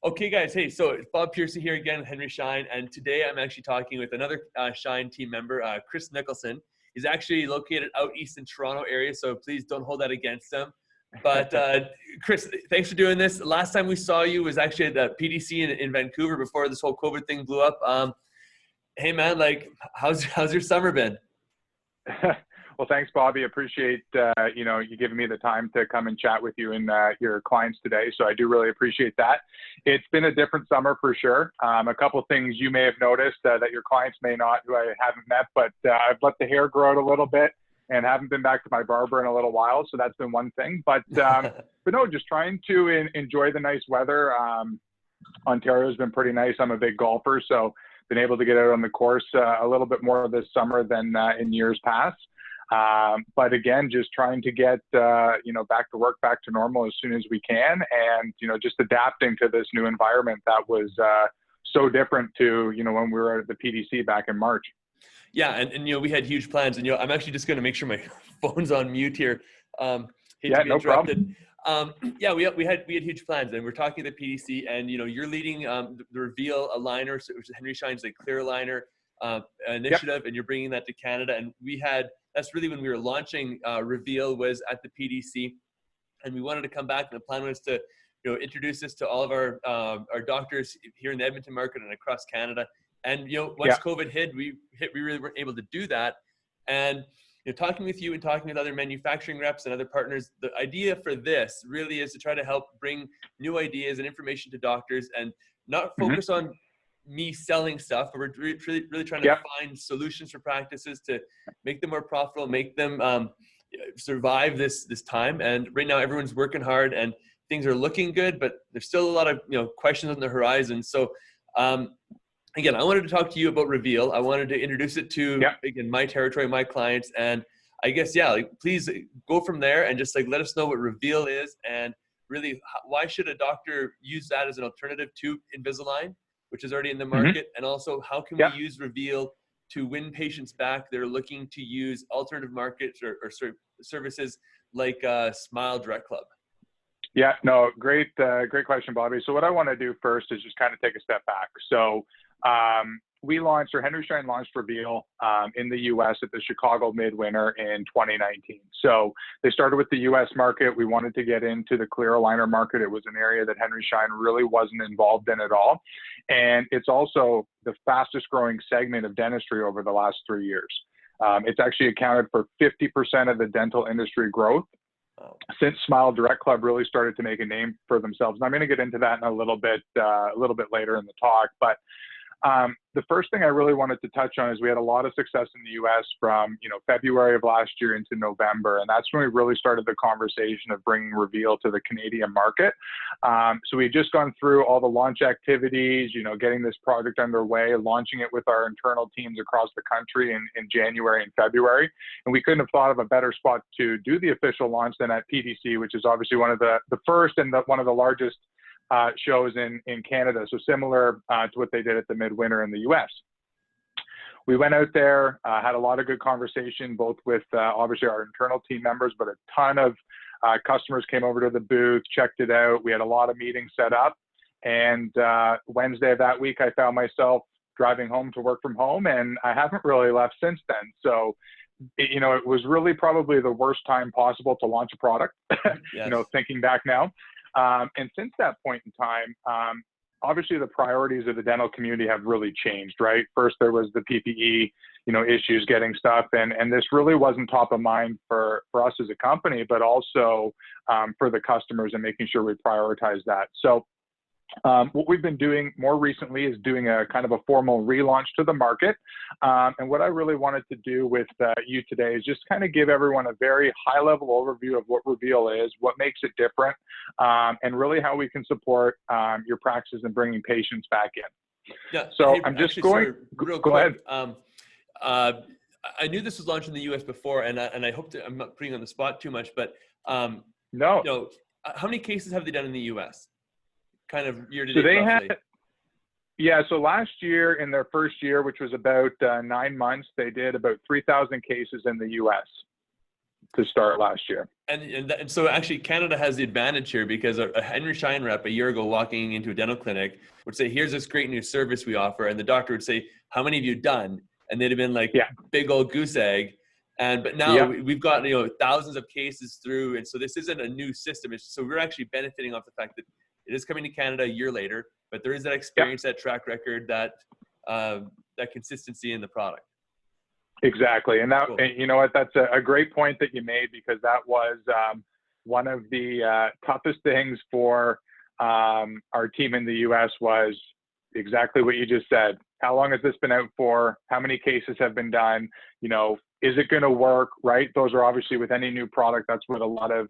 Okay, guys. Hey, so it's Bob Piercy here again, Henry Schein, and today I'm actually talking with another Schein team member, Chris Nicolson. He's actually located out east in Toronto area, so please don't hold that against him. But Chris, thanks for doing this. Last time we saw you was actually at the PDC in Vancouver before this whole COVID thing blew up. Hey, man, like, how's your summer been? Well, thanks, Bobby. Appreciate, you giving me the time to come and chat with you and your clients today. So I do really appreciate that. It's been a different summer for sure. A couple of things you may have noticed that your clients may not, who I haven't met, but I've let the hair grow out a little bit and haven't been back to my barber in a little while. So that's been one thing. But no, just trying to enjoy the nice weather. Ontario's been pretty nice. I'm a big golfer, so been able to get out on the course a little bit more this summer than in years past. But again, just trying to get, back to work, back to normal as soon as we can. And, just adapting to this new environment that was so different to, when we were at the PDC back in March. Yeah. And we had huge plans, and, I'm actually just going to make sure my phone's on mute here. Hate to be interrupted. We had huge plans, and we're talking to the PDC, and, you're leading the Reveal aligner, which is Henry Schein's like clear aligner initiative, and you're bringing that to Canada. And that's really when we were launching Reveal was at the PDC, and we wanted to come back, and the plan was to, introduce this to all of our doctors here in the Edmonton market and across Canada. And, once COVID hit, we really weren't able to do that. And, talking with you and talking with other manufacturing reps and other partners, the idea for this really is to try to help bring new ideas and information to doctors and not focus on me selling stuff, but we're really trying to find solutions for practices to make them more profitable, make them survive this time. And right now everyone's working hard and things are looking good, but there's still a lot of questions on the horizon. So again, I wanted to talk to you about Reveal. I wanted to introduce it to again my territory, my clients, and I guess please go from there and just let us know what Reveal is, and really why should a doctor use that as an alternative to Invisalign, which is already in the market, and also how can we use Reveal to win patients back that are looking to use alternative markets or services like Smile Direct Club? Yeah, no, great question, Bobby. So what I want to do first is just kind of take a step back. So Henry Schein launched Reveal in the U.S. at the Chicago Midwinter in 2019. So they started with the U.S. market. We wanted to get into the clear aligner market. It was an area that Henry Schein really wasn't involved in at all. And it's also the fastest growing segment of dentistry over the last 3 years. It's actually accounted for 50% of the dental industry growth since Smile Direct Club really started to make a name for themselves. And I'm going to get into that in a little bit later in the talk. But the first thing I really wanted to touch on is we had a lot of success in the U.S. from February of last year into November, and that's when we really started the conversation of bringing Reveal to the Canadian market. So we had just gone through all the launch activities, getting this project underway, launching it with our internal teams across the country in January and February, and we couldn't have thought of a better spot to do the official launch than at PDC, which is obviously one of the first and one of the largest shows in Canada, so similar to what they did at the Midwinter in the U.S. We went out there, had a lot of good conversation, both with obviously our internal team members, but a ton of customers came over to the booth, checked it out. We had a lot of meetings set up, and Wednesday of that week, I found myself driving home to work from home, and I haven't really left since then. So it was really probably the worst time possible to launch a product, thinking back now. And since that point in time, obviously the priorities of the dental community have really changed, right? First, there was the PPE, issues getting stuff, and this really wasn't top of mind for us as a company, but also for the customers and making sure we prioritize that. So what we've been doing more recently is doing a kind of a formal relaunch to the market. And what I really wanted to do with you today is just kind of give everyone a very high level overview of what Reveal is, what makes it different, and really how we can support your practice in bringing patients back in. Yeah. So hey, I'm just actually, going, sorry, real go quick. ahead. I knew this was launched in the U.S. before, and I hope I'm not putting you on the spot too much, but No. How many cases have they done in the U.S.? Kind of year to So date, they roughly? so last year, in their first year, which was about 9 months, they did about 3,000 cases in the U.S. to start last year. And so actually Canada has the advantage here, because a Henry Schein rep a year ago walking into a dental clinic would say, here's this great new service we offer. And the doctor would say, how many have you done? And they'd have been like, big old goose egg. But now we've got, thousands of cases through. And so this isn't a new system. So we're actually benefiting off the fact that it is coming to Canada a year later, but there is that experience, that track record, that consistency in the product. Exactly. And that, and you know what, that's a great point that you made, because that was one of the toughest things for our team in the US was exactly what you just said. How long has this been out for? How many cases have been done? Is it going to work, right? Those are obviously, with any new product, that's what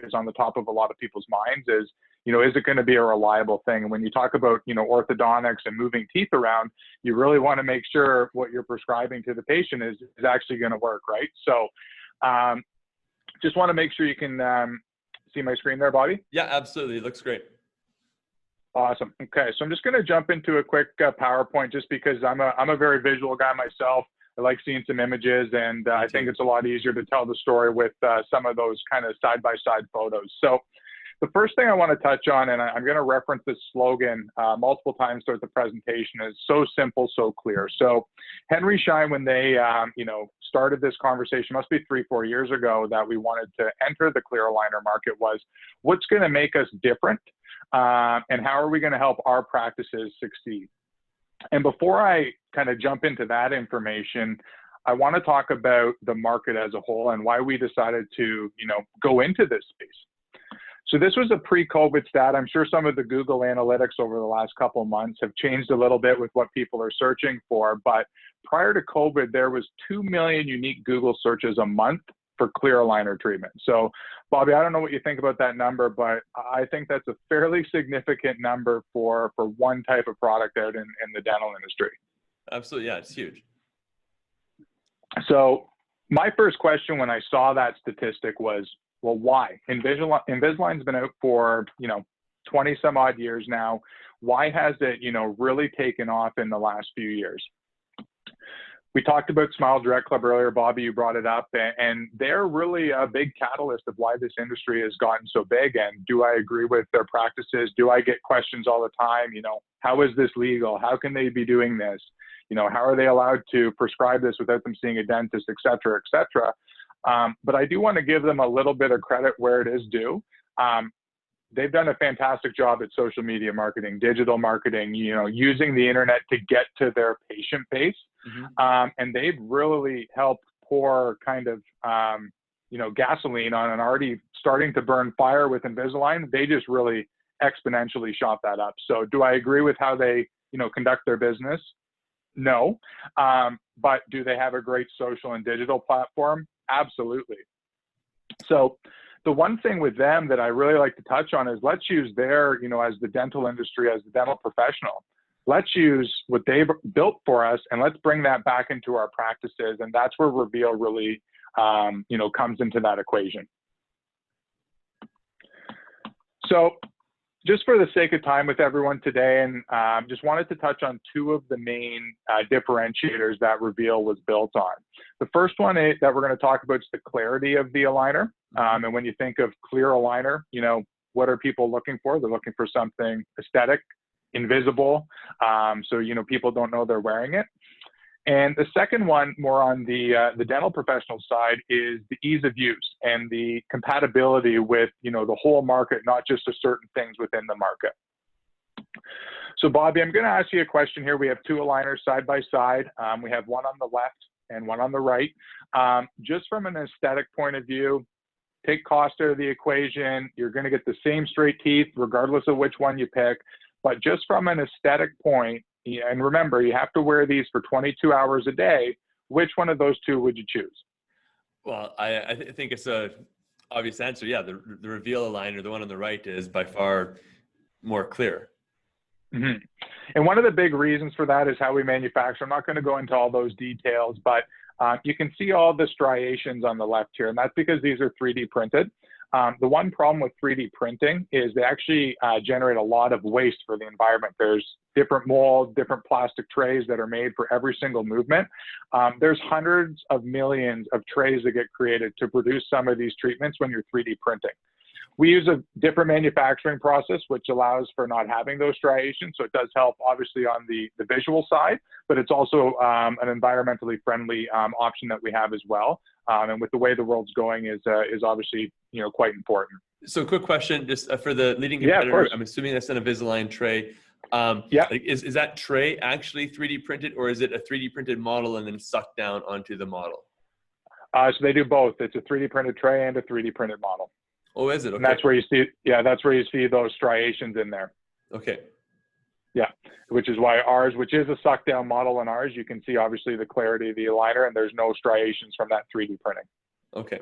is on the top of a lot of people's minds is, is it going to be a reliable thing? And when you talk about, orthodontics and moving teeth around, you really want to make sure what you're prescribing to the patient is actually going to work, right? So just want to make sure you can see my screen there, Bobby? Yeah, absolutely. It looks great. Awesome. Okay, so I'm just going to jump into a quick PowerPoint, just because I'm a very visual guy myself. I like seeing some images, and I think it's a lot easier to tell the story with some of those kind of side-by-side photos. So the first thing I want to touch on, and I'm going to reference this slogan multiple times throughout the presentation, is so simple, so clear. So Henry Schein, when they started this conversation, must be 3-4 years ago, that we wanted to enter the clear aligner market, was what's going to make us different, and how are we going to help our practices succeed? And before I kind of jump into that information, I want to talk about the market as a whole and why we decided to, go into this space. So this was a pre-COVID stat. I'm sure some of the Google analytics over the last couple of months have changed a little bit with what people are searching for. But prior to COVID, there was 2 million unique Google searches a month for clear aligner treatment. So Bobby, I don't know what you think about that number, but I think that's a fairly significant number for one type of product out in the dental industry. Absolutely. Yeah, it's huge. So my first question when I saw that statistic was, well, why? Invisalign's been out for, 20 some odd years now. Why has it, really taken off in the last few years? We talked about Smile Direct Club earlier, Bobby, you brought it up, and they're really a big catalyst of why this industry has gotten so big. And do I agree with their practices? Do I get questions all the time? How is this legal? How can they be doing this? How are they allowed to prescribe this without them seeing a dentist, et cetera, et cetera? But I do want to give them a little bit of credit where it is due. They've done a fantastic job at social media marketing, digital marketing, using the internet to get to their patient base. Mm-hmm. And they've really helped pour kind of, gasoline on an already starting to burn fire with Invisalign. They just really exponentially shot that up. So do I agree with how they, conduct their business? No. But do they have a great social and digital platform? Absolutely. So the one thing with them that I really like to touch on is let's use their, as the dental industry, as the dental professional, let's use what they've built for us and let's bring that back into our practices. And that's where Reveal really, comes into that equation. So just for the sake of time with everyone today, and just wanted to touch on two of the main differentiators that Reveal was built on. The first one that we're going to talk about is the clarity of the aligner. And when you think of clear aligner, what are people looking for? They're looking for something aesthetic, invisible, so people don't know they're wearing it. And the second one, more on the dental professional side, is the ease of use and the compatibility with the whole market, not just to certain things within the market. So Bobby, I'm going to ask you a question here. We have two aligners side by side. We have one on the left and one on the right. Just from an aesthetic point of view, take cost out of the equation. You're going to get the same straight teeth regardless of which one you pick. But just from an aesthetic point, and remember, you have to wear these for 22 hours a day. Which one of those two would you choose? Well, I think it's a obvious answer. Yeah, the Reveal aligner, the one on the right, is by far more clear. Mm-hmm. And one of the big reasons for that is how we manufacture. I'm not going to go into all those details, but you can see all the striations on the left here, and that's because these are 3D printed. The one problem with 3D printing is they actually generate a lot of waste for the environment. There's different molds, different plastic trays that are made for every single movement. There's hundreds of millions of trays that get created to produce some of these treatments when you're 3D printing. We use a different manufacturing process, which allows for not having those striations. So it does help, obviously, on the visual side, but it's also an environmentally friendly option that we have as well. And with the way the world's going is obviously, quite important. So quick question, just for the leading competitor, yeah, I'm assuming that's an Invisalign tray. Yeah. Is that tray actually 3D printed, or is it a 3D printed model and then sucked down onto the model? So they do both. It's a 3D printed tray and a 3D printed model. Oh, is it? Okay. And that's where you see those striations in there. Okay. Yeah, which is why ours, which is a suck down model in ours, you can see obviously the clarity of the aligner, and there's no striations from that 3D printing. Okay.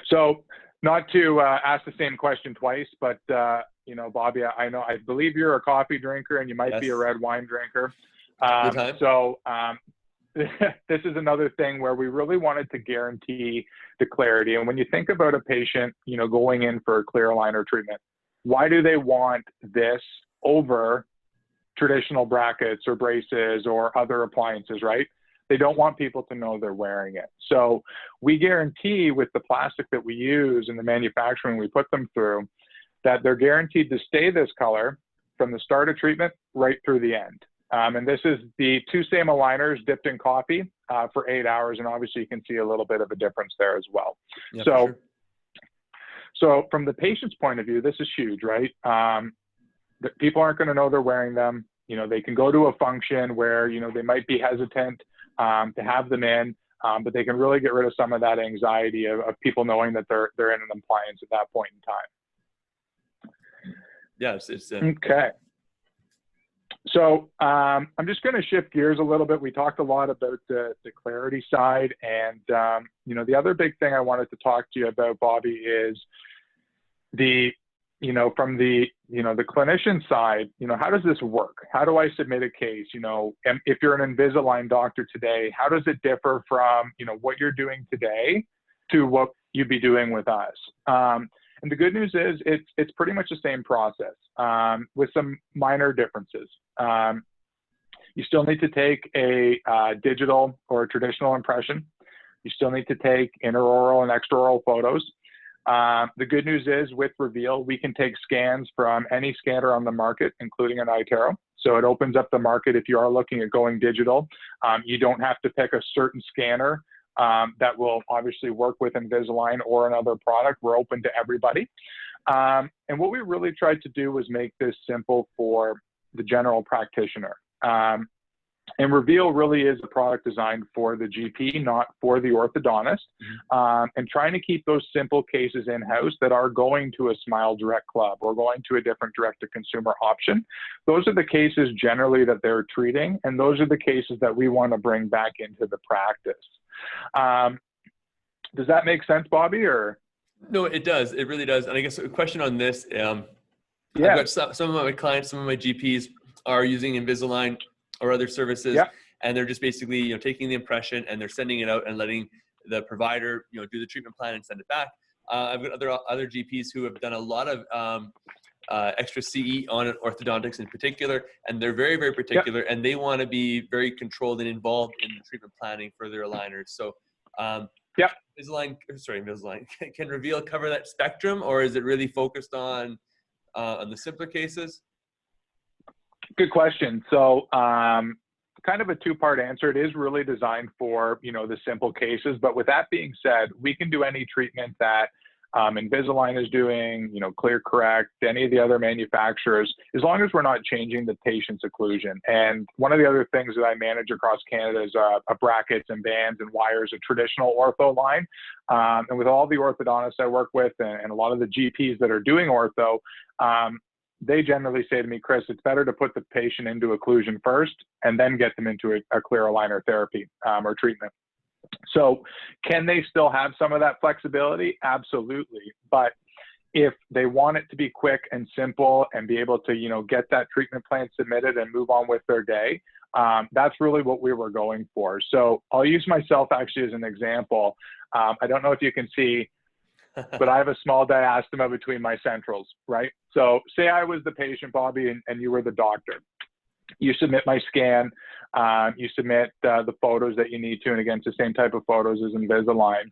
So not to ask the same question twice, but Bobby, I believe you're a coffee drinker and you might be a red wine drinker. This is another thing where we really wanted to guarantee the clarity. And when you think about a patient, going in for a clear aligner treatment, why do they want this over traditional brackets or braces or other appliances, right? They don't want people to know they're wearing it. So we guarantee with the plastic that we use and the manufacturing we put them through, that they're guaranteed to stay this color from the start of treatment right through the end. And this is the two same aligners dipped in coffee for 8 hours. And obviously you can see a little bit of a difference there as well. Yeah, so from the patient's point of view, this is huge, right? People aren't going to know they're wearing them. They can go to a function where, they might be hesitant to have them in, but they can really get rid of some of that anxiety of people knowing that they're in an appliance at that point in time. Yes, it's okay. So I'm just going to shift gears a little bit. We talked a lot about the clarity side, and the other big thing I wanted to talk to you about, Bobby, is from the clinician side, how does this work? How do I submit a case? If you're an Invisalign doctor today, how does it differ from what you're doing today to what you'd be doing with us? And the good news is it's pretty much the same process with some minor differences. You still need to take a digital or a traditional impression. You still need to take intraoral and extraoral photos. The good news is with Reveal, we can take scans from any scanner on the market, including an iTero. So it opens up the market if you are looking at going digital. You don't have to pick a certain scanner that will obviously work with Invisalign or another product. We're open to everybody. And what we really tried to do was make this simple for the general practitioner. And Reveal really is a product designed for the GP, not for the orthodontist, and trying to keep those simple cases in-house that are going to a Smile Direct Club or going to a different direct-to-consumer option. Those are the cases generally that they're treating, and those are the cases that we want to bring back into the practice. Does that make sense, Bobby? Or no, it does. It really does. And I guess a question on this. I've got some of my clients, some of my GPs are using Invisalign or other services, and they're just basically taking the impression and they're sending it out and letting the provider do the treatment plan and send it back. I've got other GPs who have done a lot of extra CE on orthodontics in particular, and they're very, very particular, and they want to be very controlled and involved in the treatment planning for their aligners. So Invisalign, can Reveal cover that spectrum, or is it really focused on the simpler cases? Good question. So kind of a two-part answer. It is really designed for, the simple cases. But with that being said, we can do any treatment that Invisalign is doing, Clear Correct, any of the other manufacturers, as long as we're not changing the patient's occlusion. And one of the other things that I manage across Canada is brackets and bands and wires, a traditional ortho line. And with all the orthodontists I work with and a lot of the GPs that are doing ortho, they generally say to me, Chris, it's better to put the patient into occlusion first and then get them into a clear aligner therapy or treatment. So can they still have some of that flexibility? Absolutely. But if they want it to be quick and simple and be able to, get that treatment plan submitted and move on with their day, that's really what we were going for. So I'll use myself actually as an example. I don't know if you can see but I have a small diastema between my centrals, right? So say I was the patient, Bobby, and you were the doctor. You submit my scan, you submit the photos that you need to, and again, it's the same type of photos as Invisalign.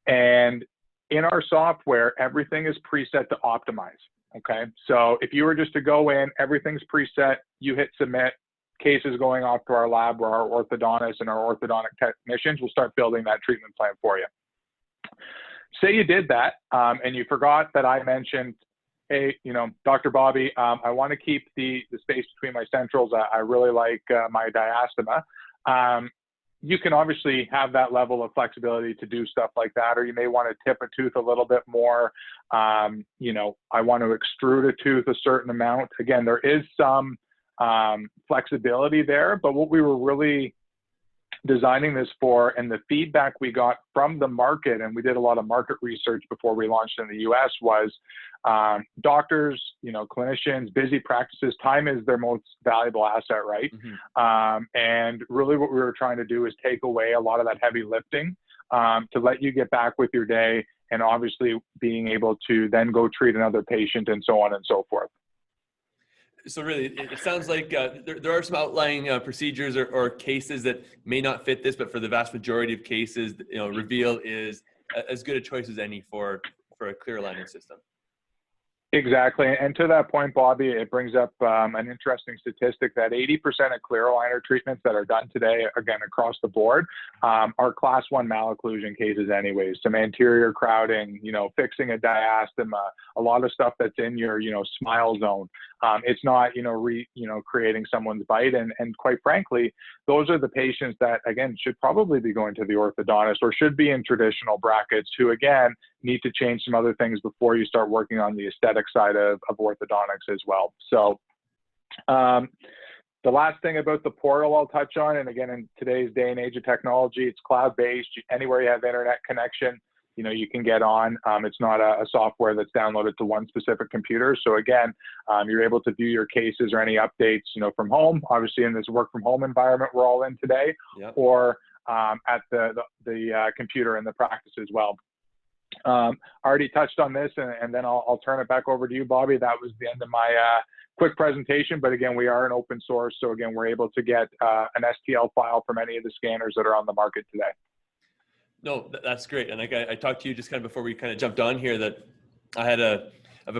And in our software, everything is preset to optimize, okay? So if you were just to go in, everything's preset, you hit submit, cases going off to our lab where our orthodontists and our orthodontic technicians will start building that treatment plan for you. Say you did that, and you forgot that I mentioned, hey, you know, Dr. Bobby, I want to keep the space between my centrals. I really like my diastema. You can obviously have that level of flexibility to do stuff like that, or you may want to tip a tooth a little bit more. You know, I want to extrude a tooth a certain amount. Again, there is some flexibility there, but what we were really designing this for, and the feedback we got from the market, and we did a lot of market research before we launched in the US, was doctors, you know, clinicians, busy practices, time is their most valuable asset, right? And really what we were trying to do is take away a lot of that heavy lifting to let you get back with your day, and obviously being able to then go treat another patient and so on and so forth. So really, it sounds like there are some outlying procedures or cases that may not fit this, but for the vast majority of cases, you know, Reveal is as good a choice as any for a clear aligner system. Exactly. And to that point, Bobby, it brings up an interesting statistic that 80% of clear aligner treatments that are done today, again, across the board, are class 1 malocclusion cases anyways. Some anterior crowding, you know, fixing a diastema, a lot of stuff that's in your, you know, smile zone. It's not, you know, creating someone's bite. And quite frankly, those are the patients that, again, should probably be going to the orthodontist or should be in traditional brackets, who, again, need to change some other things before you start working on the aesthetic side of orthodontics as well. So the last thing about the portal I'll touch on, and again, in today's day and age of technology, it's cloud-based. Anywhere you have internet connection, you know, you can get on. It's not a software that's downloaded to one specific computer. So again, you're able to view your cases or any updates, you know, from home, obviously in this work from home environment we're all in today, or at the computer in the practice as well. Already touched on this, and then I'll turn it back over to you, Bobby. That was the end of my quick presentation, but again, we are an open source. So again, we're able to get an STL file from any of the scanners that are on the market today. No, that's great. And like I talked to you just kind of before we kind of jumped on here, that I had a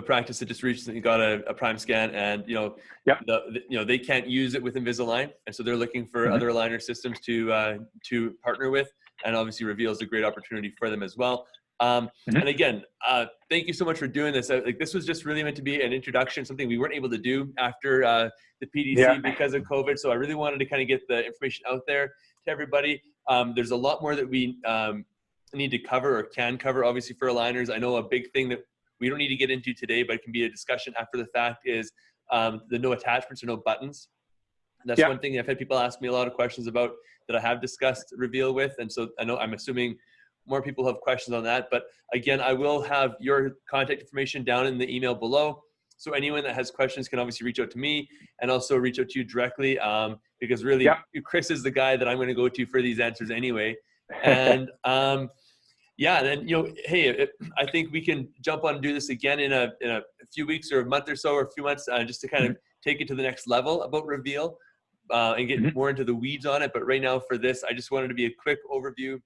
practice that just recently got a prime scan, and you know, they can't use it with Invisalign, and so they're looking for other aligner systems to partner with, and obviously Reveal is a great opportunity for them as well. And again, thank you so much for doing this. Like, this was just really meant to be an introduction, something we weren't able to do after the PDC because of COVID. So I really wanted to kind of get the information out there to everybody. There's a lot more that we need to cover or can cover, obviously, for aligners. I know a big thing that we don't need to get into today, but it can be a discussion after the fact, is the no attachments or no buttons. That's one thing I've had people ask me a lot of questions about that I have discussed Reveal with. And so I'm assuming more people have questions on that. But again, I will have your contact information down in the email below. So anyone that has questions can obviously reach out to me, and also reach out to you directly, because really Chris is the guy that I'm going to go to for these answers anyway. And yeah, then, you know, hey, I think we can jump on and do this again in a few weeks or a month or so, or a few months, just to kind of take it to the next level about Reveal and get more into the weeds on it. But right now for this, I just wanted to be a quick overview.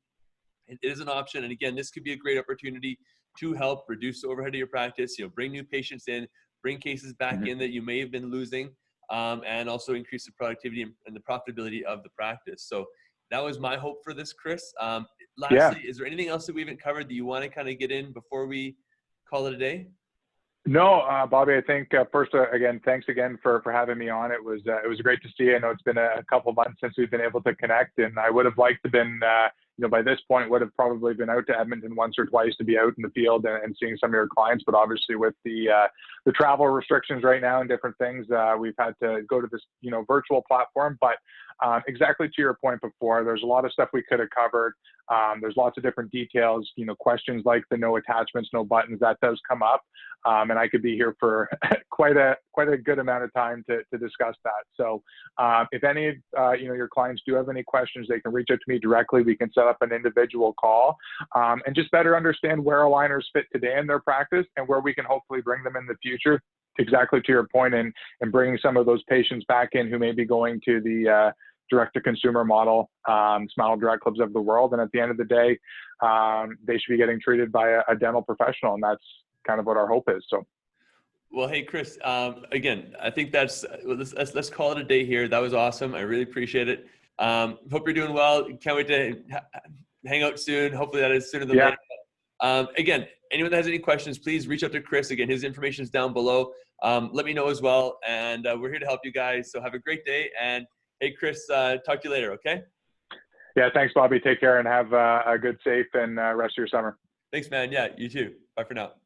It is an option. And again, this could be a great opportunity to help reduce the overhead of your practice, you know, bring new patients in, bring cases back in that you may have been losing, and also increase the productivity and the profitability of the practice. So that was my hope for this, Chris. Lastly, is there anything else that we haven't covered that you want to kind of get in before we call it a day? No, Bobby, I think first, again, thanks again for having me on. It was great to see you. I know it's been a couple of months since we've been able to connect, and I would have liked to been, you know, by this point would have probably been out to Edmonton once or twice to be out in the field and seeing some of your clients. But obviously with the travel restrictions right now and different things, we've had to go to this, you know, virtual platform. But exactly to your point before, there's a lot of stuff we could have covered. There's lots of different details, questions like the no attachments, no buttons, that does come up. And I could be here for quite a good amount of time to discuss that. So if any of your clients do have any questions, they can reach out to me directly. We can set up an individual call and just better understand where aligners fit today in their practice and where we can hopefully bring them in the future. Exactly to your point, and bringing some of those patients back in who may be going to the direct-to-consumer model, Smile Direct Clubs of the world. And at the end of the day, they should be getting treated by a dental professional, and that's kind of what our hope is. So, well, hey, Chris, again, I think let's call it a day here. That was awesome. I really appreciate it. Hope you're doing well. Can't wait to hang out soon. Hopefully that is sooner than later. Again, anyone that has any questions, please reach out to Chris. Again, his information is down below. Let me know as well. And we're here to help you guys. So have a great day. And hey, Chris, talk to you later, okay? Yeah, thanks, Bobby. Take care and have a good, safe, and rest of your summer. Thanks, man. Yeah, you too. Bye for now.